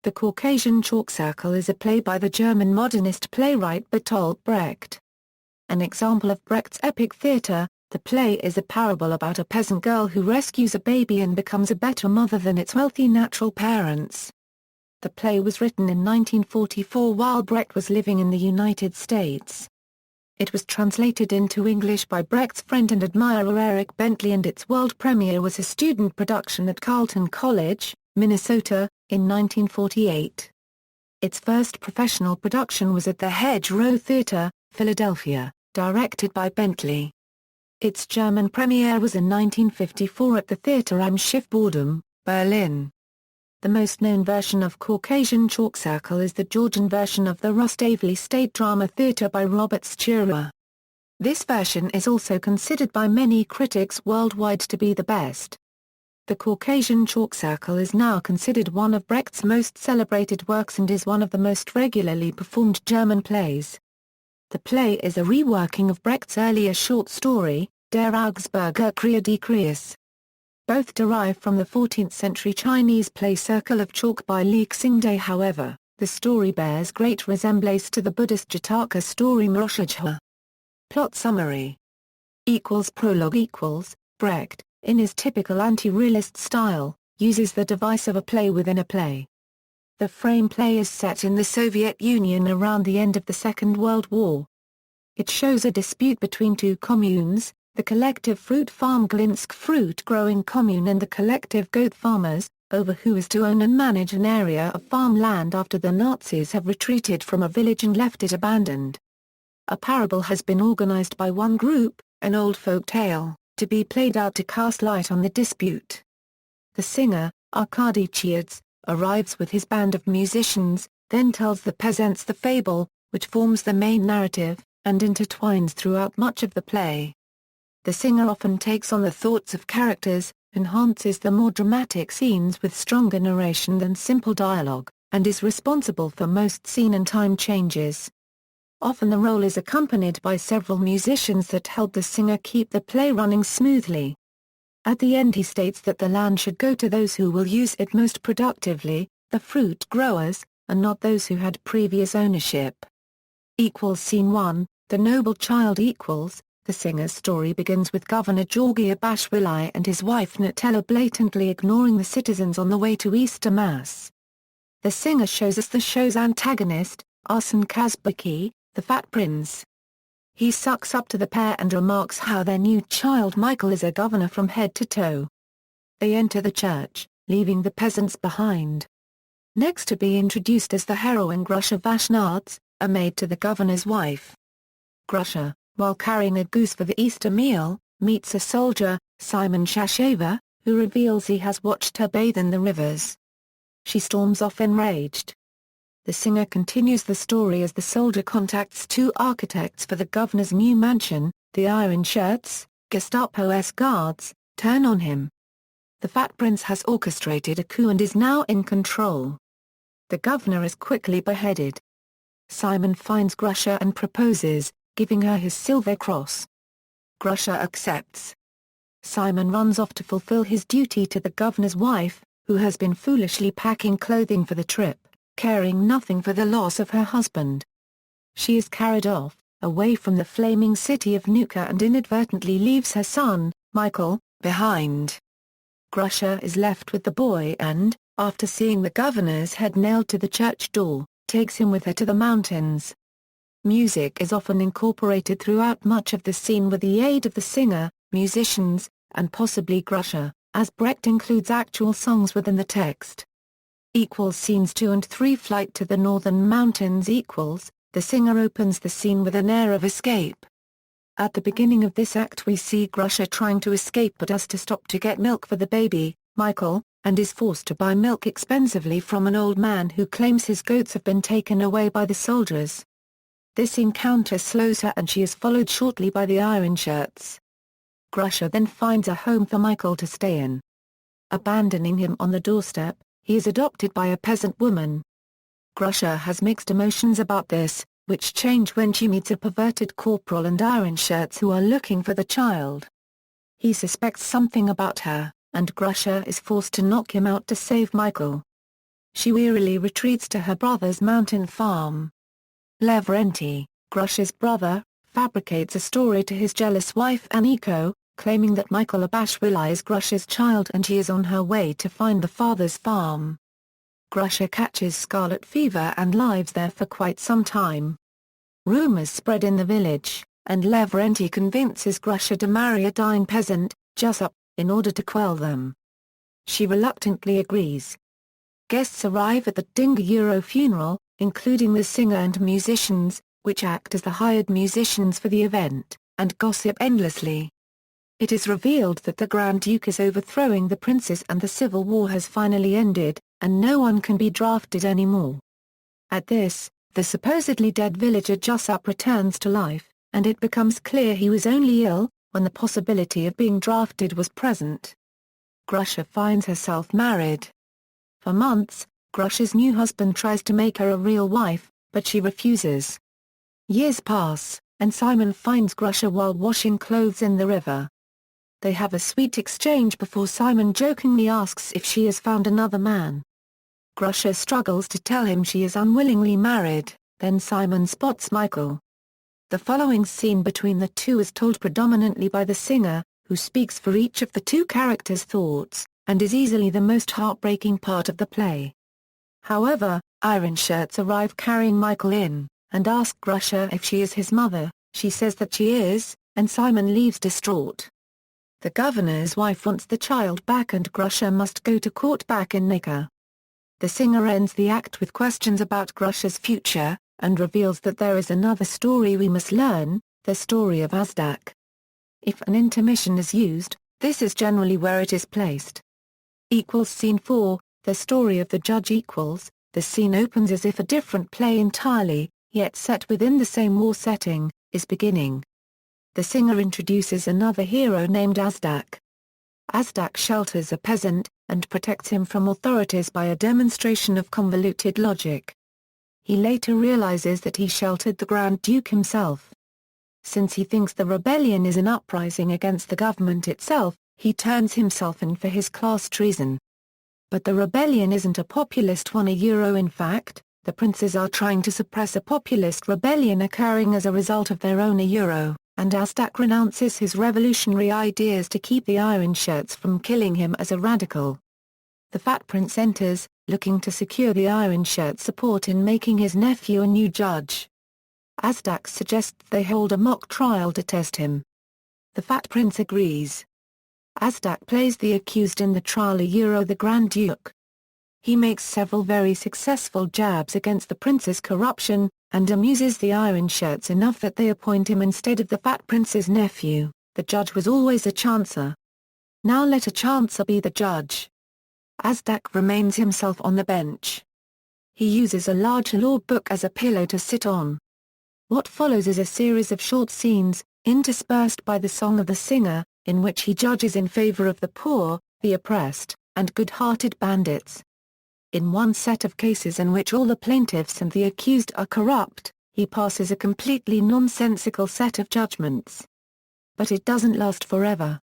The Caucasian Chalk Circle is a play by the German modernist playwright Bertolt Brecht. An example of Brecht's epic theatre, the play is a parable about a peasant girl who rescues a baby and becomes a better mother than its wealthy natural parents. The play was written in 1944 while Brecht was living in the United States. It was translated into English by Brecht's friend and admirer Eric Bentley, and its world premiere was a student production at Carleton College, Minnesota, in 1948. Its first professional production was at the Hedgerow Theatre, Philadelphia, directed by Bentley. Its German premiere was in 1954 at the Theater am Schiffbauerdamm, Berlin. The most known version of Caucasian Chalk Circle is the Georgian version of the Rustaveli State Drama Theatre by Robert Sturua. This version is also considered by many critics worldwide to be the best. The Caucasian Chalk Circle is now considered one of Brecht's most celebrated works and is one of the most regularly performed German plays. The play is a reworking of Brecht's earlier short story, Der Augsburger Krieg des Kreis. Both derive from the 14th-century Chinese play Circle of Chalk by Li Xingde. However, the story bears great resemblance to the Buddhist Jataka story Mroshajha. Plot summary. Prologue. Brecht, in his typical anti-realist style, uses the device of a play within a play. The frame play is set in the Soviet Union around the end of the Second World War. It shows a dispute between two communes, the collective fruit farm Glinsk fruit-growing commune and the collective goat farmers, over who is to own and manage an area of farmland after the Nazis have retreated from a village and left it abandoned. A parable has been organized by one group, an old folk tale, to be played out to cast light on the dispute. The singer, Arkady Chiadze, arrives with his band of musicians, then tells the peasants the fable, which forms the main narrative, and intertwines throughout much of the play. The singer often takes on the thoughts of characters, enhances the more dramatic scenes with stronger narration than simple dialogue, and is responsible for most scene and time changes. Often the role is accompanied by several musicians that help the singer keep the play running smoothly. At the end he states that the land should go to those who will use it most productively, the fruit growers, and not those who had previous ownership. Scene 1, The Noble Child. The singer's story begins with Governor Georgi Abashvili and his wife Natella blatantly ignoring the citizens on the way to Easter Mass. The singer shows us the show's antagonist, Arsen Kazbaki, the Fat Prince. He sucks up to the pair and remarks how their new child Michael is a governor from head to toe. They enter the church, leaving the peasants behind. Next to be introduced as the heroine Grusha Vashnarts, a maid to the governor's wife. Grusha, while carrying a goose for the Easter meal, meets a soldier, Simon Shasheva, who reveals he has watched her bathe in the rivers. She storms off enraged. The singer continues the story as the soldier contacts two architects for the governor's new mansion. The Iron Shirts, Gestapo's guards, turn on him. The Fat Prince has orchestrated a coup and is now in control. The governor is quickly beheaded. Simon finds Grusha and proposes, giving her his silver cross. Grusha accepts. Simon runs off to fulfill his duty to the governor's wife, who has been foolishly packing clothing for the trip, caring nothing for the loss of her husband. She is carried off, away from the flaming city of Nuka, and inadvertently leaves her son, Michael, behind. Grusha is left with the boy and, after seeing the governor's head nailed to the church door, takes him with her to the mountains. Music is often incorporated throughout much of the scene with the aid of the singer, musicians, and possibly Grusha, as Brecht includes actual songs within the text. Scenes 2 and 3. Flight to the Northern Mountains. The singer opens the scene with an air of escape. At the beginning of this act we see Grusha trying to escape but has to stop to get milk for the baby, Michael, and is forced to buy milk expensively from an old man who claims his goats have been taken away by the soldiers. This encounter slows her and she is followed shortly by the Iron Shirts. Grusha then finds a home for Michael to stay in. Abandoning him on the doorstep, he is adopted by a peasant woman. Grusha has mixed emotions about this, which change when she meets a perverted corporal and Iron Shirts who are looking for the child. He suspects something about her, and Grusha is forced to knock him out to save Michael. she wearily retreats to her brother's mountain farm. Lavrenti, Grusha's brother, fabricates a story to his jealous wife Aniko, claiming that Michael Abashvili is Grusha's child and she is on her way to find the father's farm. Grusha catches scarlet fever and lives there for quite some time. Rumors spread in the village, and Lavrenti convinces Grusha to marry a dying peasant, Jusup, in order to quell them. She reluctantly agrees. Guests arrive at the Dinga funeral, including the singer and musicians, which act as the hired musicians for the event, and gossip endlessly. It is revealed that the Grand Duke is overthrowing the princes and the civil war has finally ended, and no one can be drafted anymore. At this, the supposedly dead villager Jusup returns to life, and it becomes clear he was only ill, when the possibility of being drafted was present. Grusha finds herself married. For months, Grusha's new husband tries to make her a real wife, but she refuses. Years pass, and Simon finds Grusha while washing clothes in the river. They have a sweet exchange before Simon jokingly asks if she has found another man. Grusha struggles to tell him she is unwillingly married, then Simon spots Michael. The following scene between the two is told predominantly by the singer, who speaks for each of the two characters' thoughts, and is easily the most heartbreaking part of the play. However, Iron Shirts arrive carrying Michael in, and ask Grusha if she is his mother. She says that she is, and Simon leaves distraught. The governor's wife wants the child back and Grusha must go to court back in Nika. The singer ends the act with questions about Grusha's future, and reveals that there is another story we must learn, the story of Azdak. If an intermission is used, this is generally where it is placed. Scene 4, the story of the judge. The scene opens as if a different play entirely, yet set within the same war setting, is beginning. The singer introduces another hero named Azdak. Azdak shelters a peasant, and protects him from authorities by a demonstration of convoluted logic. He later realizes that he sheltered the Grand Duke himself. Since he thinks the rebellion is an uprising against the government itself, he turns himself in for his class treason. But the rebellion isn't a populist one. In fact, the princes are trying to suppress a populist rebellion occurring as a result of their own and Azdak renounces his revolutionary ideas to keep the Iron Shirts from killing him as a radical. The Fat Prince enters, looking to secure the Iron Shirts' support in making his nephew a new judge. Azdak suggests they hold a mock trial to test him. The Fat Prince agrees. Azdak plays the accused in the trial, the Grand Duke. He makes several very successful jabs against the prince's corruption, and amuses the Iron Shirts enough that they appoint him instead of the Fat Prince's nephew. The judge was always a chancer. Now let a chancer be the judge. Azdak remains himself on the bench. He uses a large law book as a pillow to sit on. What follows is a series of short scenes, interspersed by the song of the singer, in which he judges in favor of the poor, the oppressed, and good-hearted bandits. In one set of cases in which all the plaintiffs and the accused are corrupt, he passes a completely nonsensical set of judgments. But it doesn't last forever.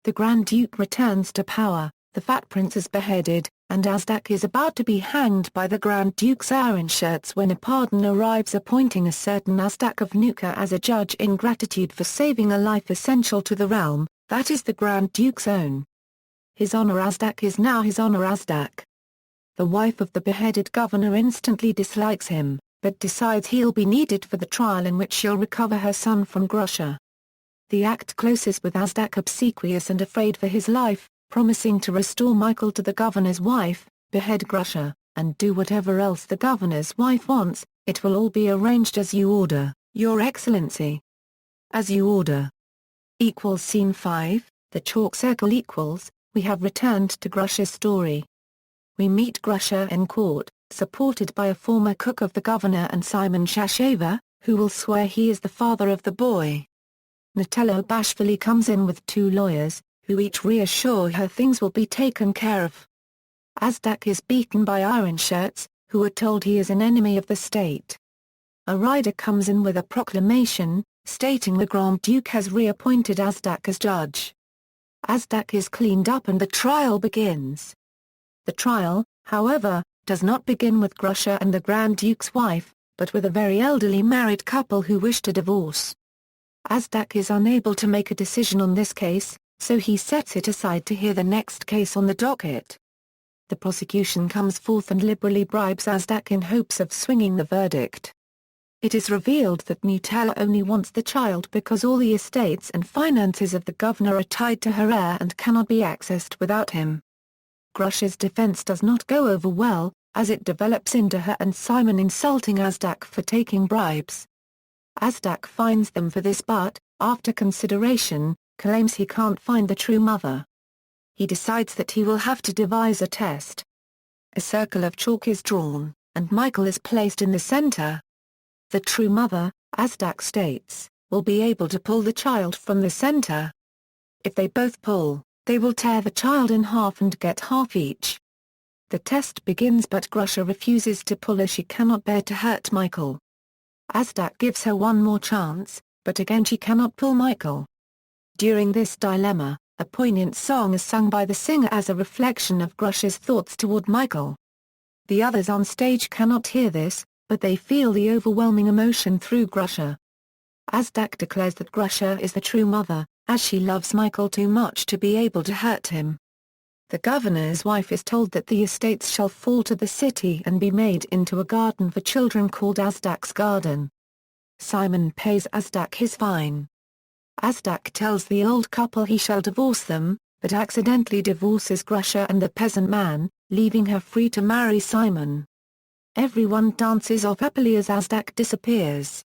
The Grand Duke returns to power, the Fat Prince is beheaded, and Azdak is about to be hanged by the Grand Duke's Iron Shirts when a pardon arrives appointing a certain Azdak of Nuka as a judge in gratitude for saving a life essential to the realm, that is the Grand Duke's own. His honor Azdak is now his honor Azdak. The wife of the beheaded governor instantly dislikes him, but decides he'll be needed for the trial in which she'll recover her son from Grusha. The act closes with Azdak obsequious and afraid for his life, promising to restore Michael to the governor's wife, behead Grusha, and do whatever else the governor's wife wants. It will all be arranged as you order, Your Excellency. As you order. Scene 5, the Chalk Circle. We have returned to Grusha's story. We meet Grusha in court, supported by a former cook of the governor and Simon Shasheva, who will swear he is the father of the boy. Natello Bashvili comes in with two lawyers, who each reassure her things will be taken care of. Azdak is beaten by Iron Shirts, who are told he is an enemy of the state. A rider comes in with a proclamation, stating the Grand Duke has reappointed Azdak as judge. Azdak is cleaned up and the trial begins. The trial, however, does not begin with Grusha and the Grand Duke's wife, but with a very elderly married couple who wish to divorce. Azdak is unable to make a decision on this case, so he sets it aside to hear the next case on the docket. The prosecution comes forth and liberally bribes Azdak in hopes of swinging the verdict. It is revealed that Mutala only wants the child because all the estates and finances of the governor are tied to her heir and cannot be accessed without him. Grusha's defense does not go over well, as it develops into her and Simon insulting Azdak for taking bribes. Azdak fines them for this but, after consideration, claims he can't find the true mother. He decides that he will have to devise a test. A circle of chalk is drawn, and Michael is placed in the center. The true mother, Azdak states, will be able to pull the child from the center. If they both pull, they will tear the child in half and get half each. The test begins but Grusha refuses to pull as she cannot bear to hurt Michael. Azdak gives her one more chance, but again she cannot pull Michael. During this dilemma, a poignant song is sung by the singer as a reflection of Grusha's thoughts toward Michael. The others on stage cannot hear this, but they feel the overwhelming emotion through Grusha. Azdak declares that Grusha is the true mother, as she loves Michael too much to be able to hurt him. The governor's wife is told that the estates shall fall to the city and be made into a garden for children called Azdak's Garden. Simon pays Azdak his fine. Azdak tells the old couple he shall divorce them, but accidentally divorces Grusha and the peasant man, leaving her free to marry Simon. Everyone dances off happily as Azdak disappears.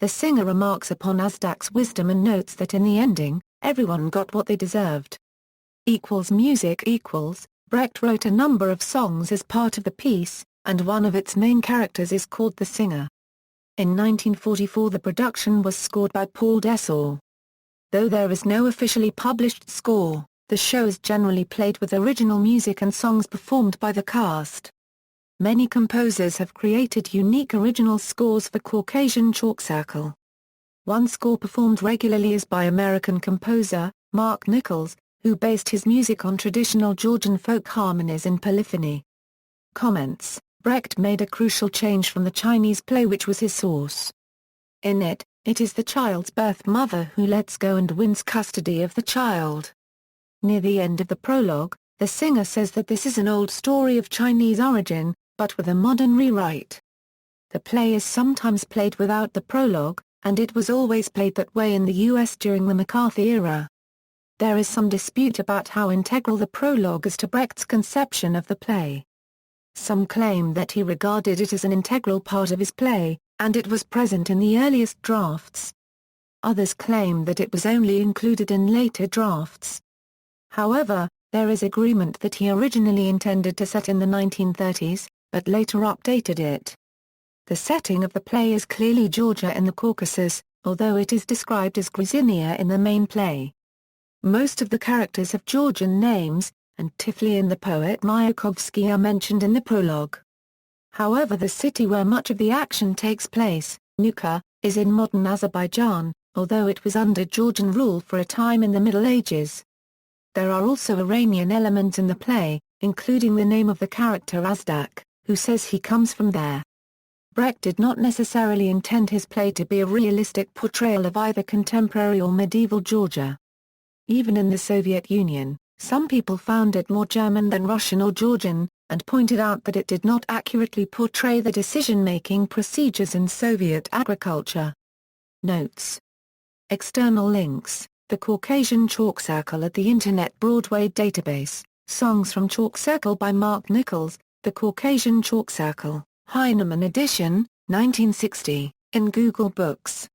The singer remarks upon Azdak's wisdom and notes that in the ending, everyone got what they deserved. Music Brecht wrote a number of songs as part of the piece, and one of its main characters is called the singer. In 1944 the production was scored by Paul Dessau. Though there is no officially published score, the show is generally played with original music and songs performed by the cast. Many composers have created unique original scores for Caucasian Chalk Circle. One score performed regularly is by American composer, Mark Nichols, who based his music on traditional Georgian folk harmonies and polyphony. Comments: Brecht made a crucial change from the Chinese play which was his source. In it, it is the child's birth mother who lets go and wins custody of the child. Near the end of the prologue, the singer says that this is an old story of Chinese origin, but with a modern rewrite. The play is sometimes played without the prologue, and it was always played that way in the U.S. during the McCarthy era. There is some dispute about how integral the prologue is to Brecht's conception of the play. Some claim that he regarded it as an integral part of his play, and it was present in the earliest drafts. Others claim that it was only included in later drafts. However, there is agreement that he originally intended to set in the 1930s, but later updated it. The setting of the play is clearly Georgia in the Caucasus, although it is described as Gruzina in the main play. Most of the characters have Georgian names, and Tiflis and the poet Mayakovsky are mentioned in the prologue. However, the city where much of the action takes place, Nuka, is in modern Azerbaijan, although it was under Georgian rule for a time in the Middle Ages. There are also Iranian elements in the play, including the name of the character Azdak, who says he comes from there. Brecht did not necessarily intend his play to be a realistic portrayal of either contemporary or medieval Georgia. Even in the Soviet Union, some people found it more German than Russian or Georgian, and pointed out that it did not accurately portray the decision-making procedures in Soviet agriculture. Notes. External links: The Caucasian Chalk Circle at the Internet Broadway Database, Songs from Chalk Circle by Mark Nichols, The Caucasian Chalk Circle, Heinemann edition, 1960, in Google Books.